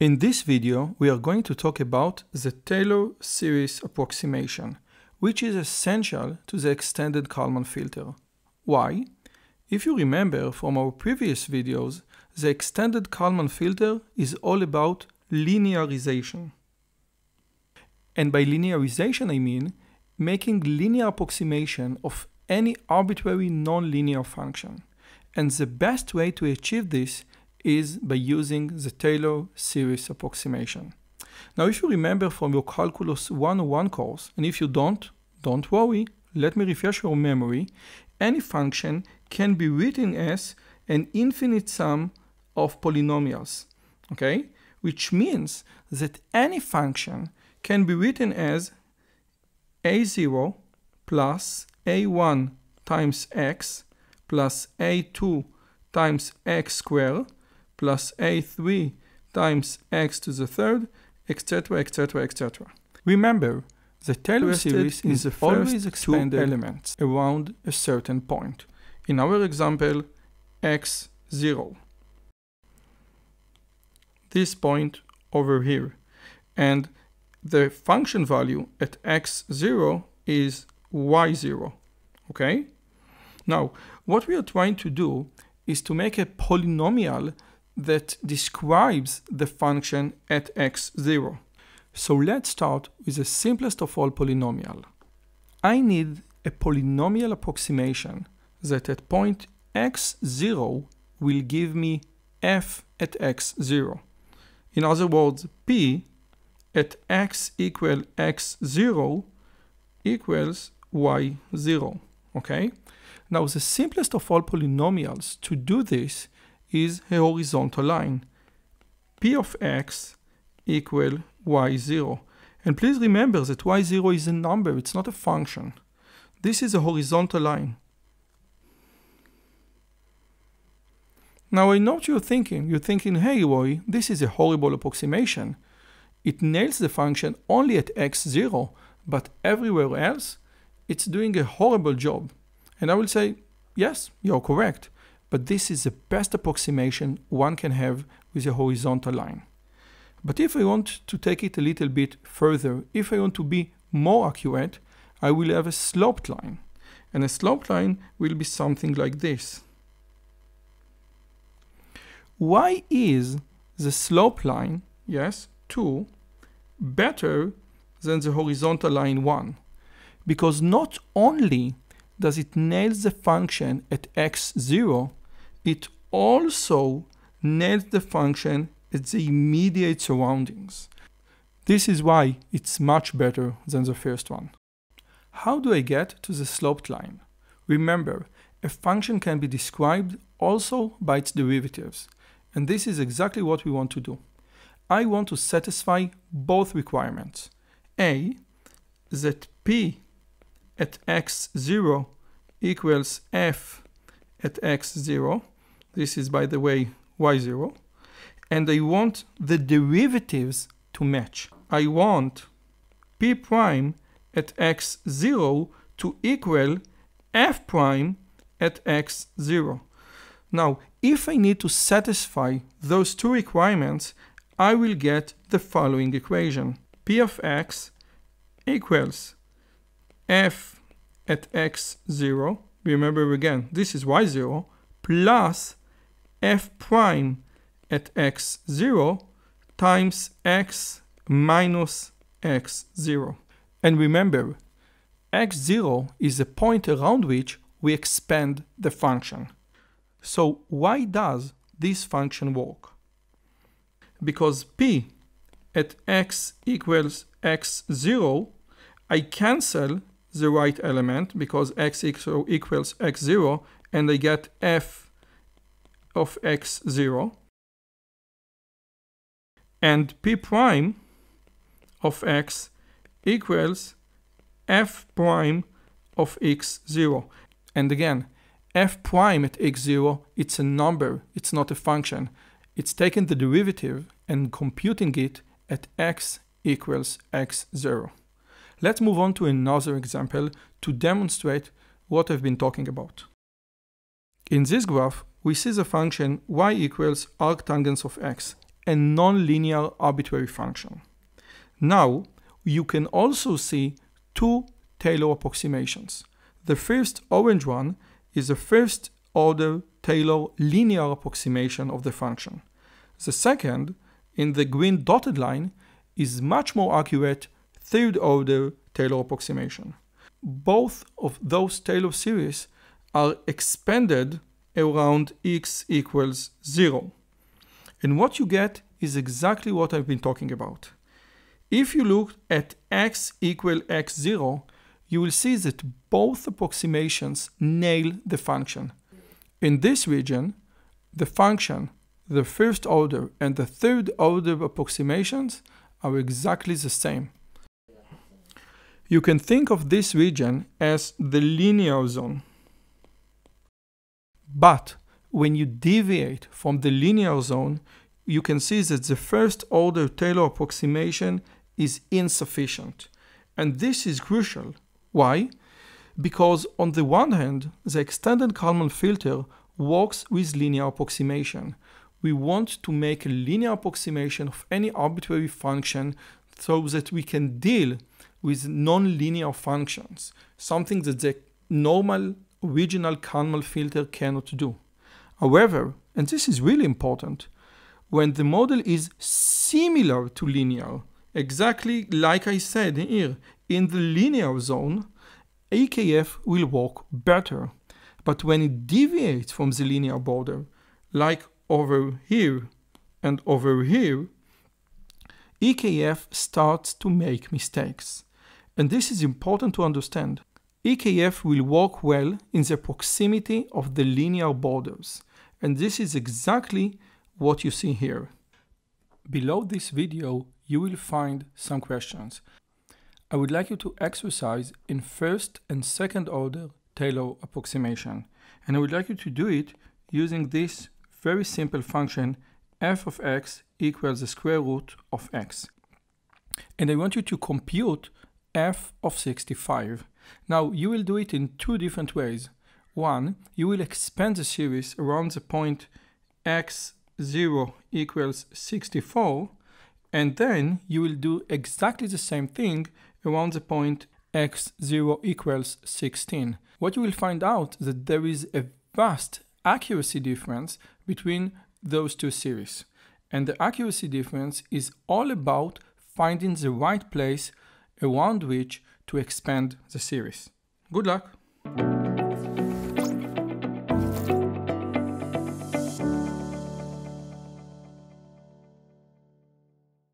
In this video, we are going to talk about the Taylor series approximation, which is essential to the extended Kalman filter. Why? If you remember from our previous videos, the extended Kalman filter is all about linearization. And by linearization I mean making linear approximation of any arbitrary nonlinear function. And the best way to achieve this is by using the Taylor series approximation. Now, if you remember from your Calculus 101 course, and if you don't worry, let me refresh your memory, any function can be written as an infinite sum of polynomials, okay? Which means that any function can be written as a0 plus a1 times x plus a2 times x squared plus a3 times x to the third, etc., etc., etc. Remember, the Taylor series is the first expanded two elements around a certain point. In our example, x0. This point over here. And the function value at x0 is y0. Okay? Now, what we are trying to do is to make a polynomial that describes the function at x0. So let's start with the simplest of all polynomial. I need a polynomial approximation that at point x0 will give me f at x0. In other words, p at x equal x0 equals y0. Okay? Now the simplest of all polynomials to do this is a horizontal line. P of x equal y0. And please remember that y0 is a number, it's not a function. This is a horizontal line. Now I know what you're thinking, hey Roy, this is a horrible approximation. It nails the function only at x0, but everywhere else, it's doing a horrible job. And I will say, yes, you're correct. But this is the best approximation one can have with a horizontal line. But if I want to take it a little bit further, if I want to be more accurate, I will have a sloped line. And a sloped line will be something like this. Why is the slope line, yes, 2, better than the horizontal line 1? Because not only does it nail the function at x0, it also nails the function at the immediate surroundings. This is why it's much better than the first one. How do I get to the sloped line? Remember, a function can be described also by its derivatives, and this is exactly what we want to do. I want to satisfy both requirements. A, that p at x0 equals f at x0. This is, by the way, y0. And I want the derivatives to match. I want p prime at x0 to equal f prime at x0. Now, if I need to satisfy those two requirements, I will get the following equation. P of x equals f at x0. Remember again, this is y0 plus f prime at x0 times x minus x0. And remember, x0 is the point around which we expand the function. So why does this function work? Because p at x equals x0, I cancel the right element because x equals x0, and I get f of x0. And p prime of x equals f prime of x0. And again, f prime at x0, it's a number, it's not a function. It's taking the derivative and computing it at x equals x0. Let's move on to another example to demonstrate what I've been talking about. In this graph, we see the function y equals arctangents of x, a non-linear arbitrary function. Now, you can also see two Taylor approximations. The first orange one is the first order Taylor linear approximation of the function. The second, in the green dotted line, is much more accurate third order Taylor approximation. Both of those Taylor series are expanded around x equals 0. And what you get is exactly what I've been talking about. If you look at x equal x0, you will see that both approximations nail the function. In this region, the function, the first order and the third order approximations are exactly the same. You can think of this region as the linear zone. But when you deviate from the linear zone, you can see that the first order Taylor approximation is insufficient. And this is crucial. Why? Because on the one hand, the extended Kalman filter works with linear approximation. We want to make a linear approximation of any arbitrary function so that we can deal with non-linear functions, something that the normal original Kalman filter cannot do. However, and this is really important, when the model is similar to linear, exactly like I said here, in the linear zone, AKF will work better. But when it deviates from the linear border, like over here and over here, EKF starts to make mistakes. And this is important to understand. EKF will work well in the proximity of the linear borders. And this is exactly what you see here. Below this video, you will find some questions. I would like you to exercise in first and second order Taylor approximation. And I would like you to do it using this very simple function f of x equals the square root of x. And I want you to compute f of 65. Now you will do it in two different ways. One, you will expand the series around the point x0 equals 64, and then you will do exactly the same thing around the point x0 equals 16. What you will find out is that there is a vast accuracy difference between those two series. And the accuracy difference is all about finding the right place around which to expand the series. Good luck!